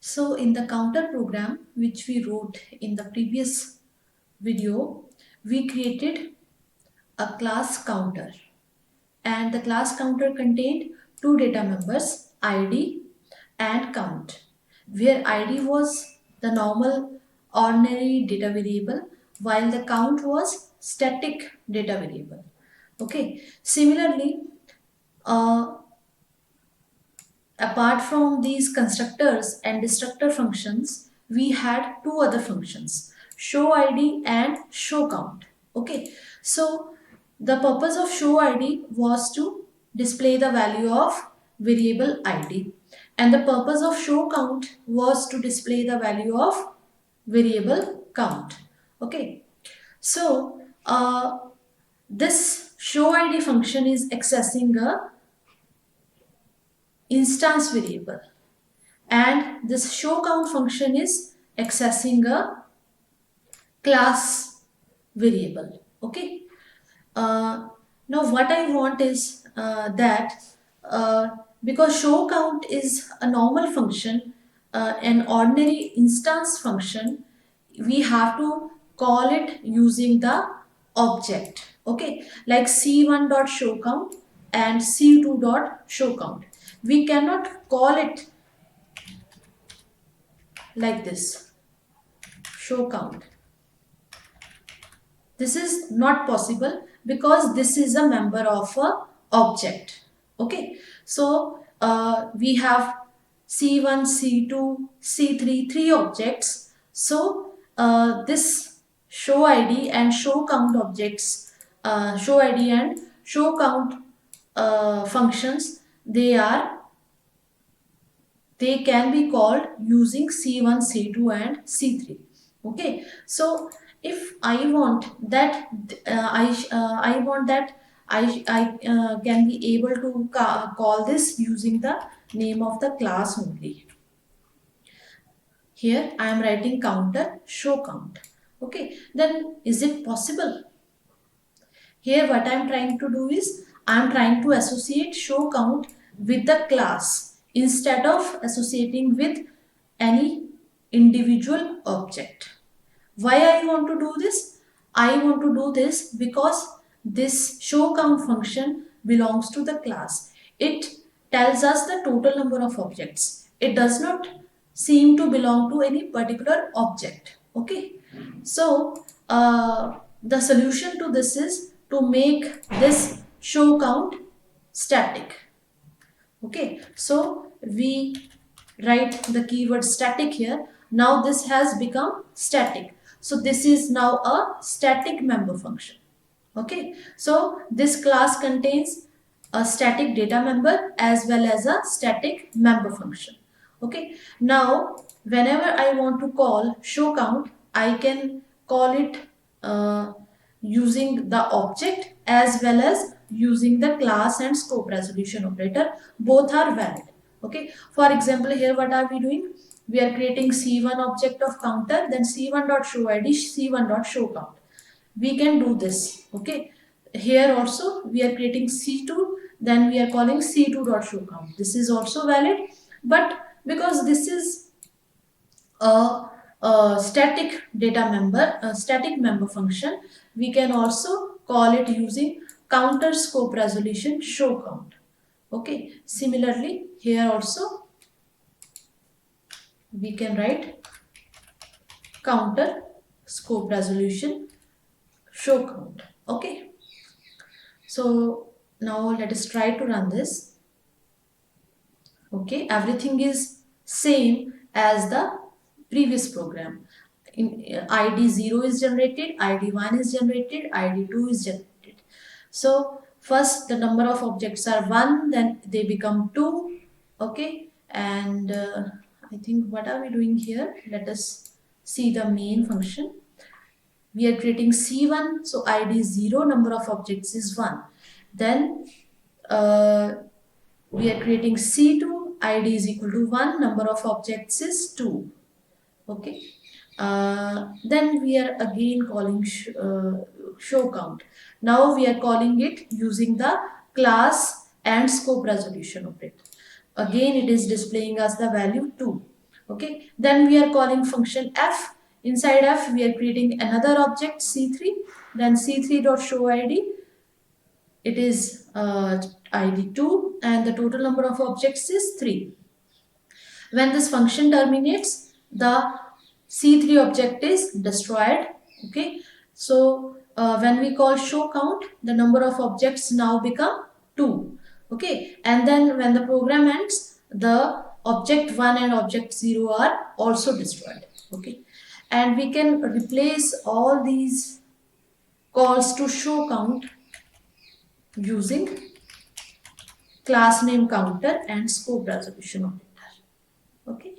So in the counter program which we wrote in the previous video, we created a class counter, and the class counter contained two data members, id and count, where id was the normal ordinary data variable while the count was static data variable. Okay, similarly, uh, apart from these constructors and destructor functions, we had two other functions, show id and show count. Okay, so the purpose of show id was to display the value of variable id, and the purpose of show count was to display the value of variable count. Okay, so this show id function is accessing a instance variable, and this show count function is accessing a class variable. Okay, now what I want is that because show count is a normal function, an ordinary instance function, we have to call it using the object. Okay, like c1 dot show count and c2 dot show count. We cannot call it like this, show count. This is not possible because this is a member of a object. Okay, so we have c1, c2, c3, three objects. So this show id and show count objects, show id and show count functions, they can be called using c1, c2 and c3. Okay, so if I want that I want that I can be able to call this using the name of the class only. Here I am writing counter show count. Okay, then is it possible? Here what I am trying to do is I am trying to associate show count with the class instead of associating with any individual object. Why I want to do this? I want to do this because this show count function belongs to the class. It tells us the total number of objects. It does not seem to belong to any particular object. Okay, so the solution to this is to make this show count static. Okay, so we write the keyword static here. Now this has become static. So this is now a static member function. Okay, so this class contains a static data member as well as a static member function. Okay, now whenever I want to call show count, I can call it using the object as well as using the class and scope resolution operator. Both are valid. Okay, for example, here what are we doing? We are creating c1 object of counter, then c1 dot show id, c1 dot show count. We can do this. Okay, here also we are creating c2, then we are calling c2 dot show count. This is also valid, but because this is a static data member, a static member function, we can also call it using counter scope resolution show count. Okay, similarly here also we can write counter scope resolution show count. Okay, so now let us try to run this. Okay, everything is same as the previous program. id 0 is generated, id 1 is generated, id 2 is generated. So first the number of objects are 1, then they become 2. Okay, and I think what are we doing here? Let us see the main function. We are creating c1, so id 0, number of objects is 1. Then we are creating c2, id is equal to 1, number of objects is 2. Okay, then we are again calling show count. Now we are calling it using the class and scope resolution operator. Again it is displaying us the value 2. Okay, then we are calling function f. Inside f we are creating another object c3, then c3.showId, it is id 2 and the total number of objects is 3. When this function terminates, the C3 object is destroyed. Okay, so when we call show count, the number of objects now become 2. Okay, and then when the program ends, the object 1 and object 0 are also destroyed. Okay, and we can replace all these calls to show count using class name counter and scope resolution operator. Okay,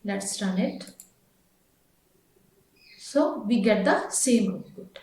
let's run it. So we get the same output.